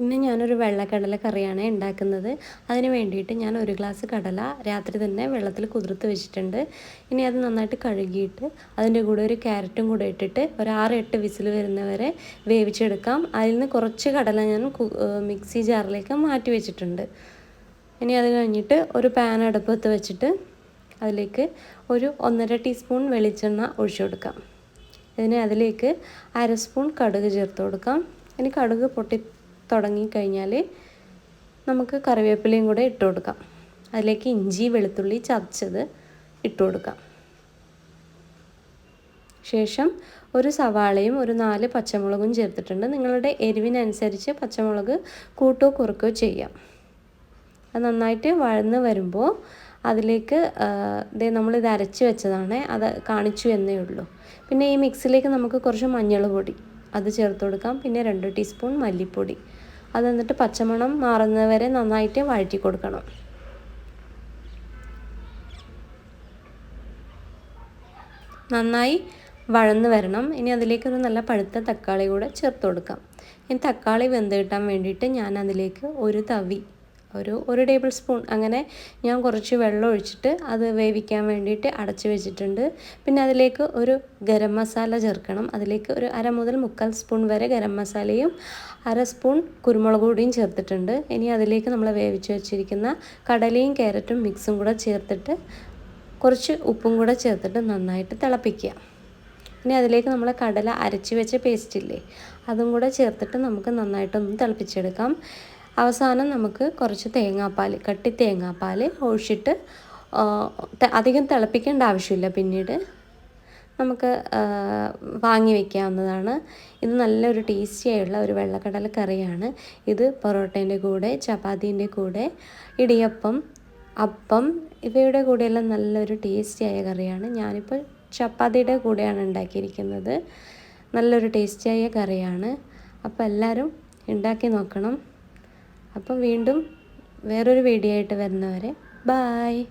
ഇന്ന് ഞാനൊരു വെള്ളക്കടല കറിയാണ് ഉണ്ടാക്കുന്നത്. അതിന് വേണ്ടിയിട്ട് ഞാൻ 1 ഗ്ലാസ് കടല രാത്രി തന്നെ വെള്ളത്തിൽ കുതിർത്ത് വെച്ചിട്ടുണ്ട്. ഇനി അത് നന്നായിട്ട് കഴുകിയിട്ട് അതിൻ്റെ കൂടെ ഒരു ക്യാരറ്റും കൂടെ ഇട്ടിട്ട് ഒരു 6-8 വിസിൽ വരുന്നവരെ വേവിച്ചെടുക്കാം. അതിൽ നിന്ന് കുറച്ച് കടല ഞാൻ മിക്സി ജാറിലേക്ക് മാറ്റി വെച്ചിട്ടുണ്ട്. ഇനി അത് കഴിഞ്ഞിട്ട് ഒരു പാൻ അടുപ്പത്ത് വെച്ചിട്ട് അതിലേക്ക് ഒരു 1.5 ടീസ്പൂൺ വെളിച്ചെണ്ണ ഒഴിച്ചു കൊടുക്കാം. അതിലേക്ക് 1/2 സ്പൂൺ കടുക് ചേർത്ത് കൊടുക്കാം. ഇനി കടുക് പൊട്ടി തുടങ്ങിക്കഴിഞ്ഞാൽ നമുക്ക് കറിവേപ്പിലയും കൂടെ ഇട്ട് കൊടുക്കാം. അതിലേക്ക് ഇഞ്ചി വെളുത്തുള്ളി ചതച്ചത് ഇട്ട് കൊടുക്കാം. ശേഷം ഒരു സവാളയും ഒരു 4 പച്ചമുളകും ചേർത്തിട്ടുണ്ട്. നിങ്ങളുടെ എരിവിനനുസരിച്ച് പച്ചമുളക് കൂട്ടുകയോ കുറയ്ക്കുകയോ ചെയ്യാം. അത് നന്നായിട്ട് വഴന്ന് വരുമ്പോൾ അതിലേക്ക് നമ്മളിത് അരച്ച് വെച്ചതാണ്, അത് കാണിച്ചു എന്നേ ഉള്ളൂ. പിന്നെ ഈ മിക്സിലേക്ക് നമുക്ക് കുറച്ച് മഞ്ഞൾ പൊടി അത് ചേർത്ത് കൊടുക്കാം. പിന്നെ 2 ടീസ്പൂൺ മല്ലിപ്പൊടി. അത് എന്നിട്ട് പച്ചമണം മാറുന്നവരെ നന്നായിട്ട് വഴറ്റി കൊടുക്കണം. നന്നായി വഴന്ന് വരണം. ഇനി അതിലേക്ക് ഒരു നല്ല പഴുത്ത തക്കാളി കൂടെ ചേർത്ത് കൊടുക്കാം. ഇനി തക്കാളി വെന്ത് കിട്ടാൻ വേണ്ടിയിട്ട് ഞാൻ അതിലേക്ക് ഒരു തവി ഒരു ടേബിൾ സ്പൂൺ അങ്ങനെ ഞാൻ കുറച്ച് വെള്ളം ഒഴിച്ചിട്ട് അത് വേവിക്കാൻ വേണ്ടിയിട്ട് അടച്ചു വെച്ചിട്ടുണ്ട്. പിന്നെ അതിലേക്ക് ഒരു ഗരം മസാല ചേർക്കണം. അതിലേക്ക് ഒരു 1/2 മുതൽ 3/4 സ്പൂൺ വരെ ഗരം മസാലയും 1/2 സ്പൂൺ കുരുമുളക് പൊടിയും ചേർത്തിട്ടുണ്ട്. ഇനി അതിലേക്ക് നമ്മൾ വേവിച്ച് വെച്ചിരിക്കുന്ന കടലയും ക്യാരറ്റും മിക്സും കൂടെ ചേർത്തിട്ട് കുറച്ച് ഉപ്പും കൂടെ ചേർത്തിട്ട് നന്നായിട്ട് തിളപ്പിക്കുക. ഇനി അതിലേക്ക് നമ്മൾ കടല അരച്ച് വെച്ച പേസ്റ്റില്ലേ അതും കൂടെ ചേർത്തിട്ട് നമുക്ക് നന്നായിട്ടൊന്ന് തിളപ്പിച്ചെടുക്കാം. അവസാനം നമുക്ക് കുറച്ച് കട്ടി തേങ്ങാപ്പാൽ ഒഴിച്ചിട്ട് അധികം തിളപ്പിക്കേണ്ട ആവശ്യമില്ല, പിന്നീട് നമുക്ക് വാങ്ങി വയ്ക്കാവുന്നതാണ്. ഇത് നല്ലൊരു ടേസ്റ്റി ആയുള്ള ഒരു വെള്ളക്കടല കറിയാണ്. ഇത് പൊറോട്ടേൻ്റെ കൂടെ, ചപ്പാത്തീൻ്റെ കൂടെ, ഇടിയപ്പം, അപ്പം ഇവയുടെ കൂടെയെല്ലാം നല്ലൊരു ടേസ്റ്റിയായ കറിയാണ്. ഞാനിപ്പോൾ ചപ്പാത്തിയുടെ കൂടെയാണ് ഉണ്ടാക്കിയിരിക്കുന്നത്. നല്ലൊരു ടേസ്റ്റിയായ കറിയാണ്. അപ്പോൾ എല്ലാവരും ഉണ്ടാക്കി നോക്കണം. അപ്പം വീണ്ടും വേറൊരു വീഡിയോ ആയിട്ട് വരുന്നവരെ ബായ്.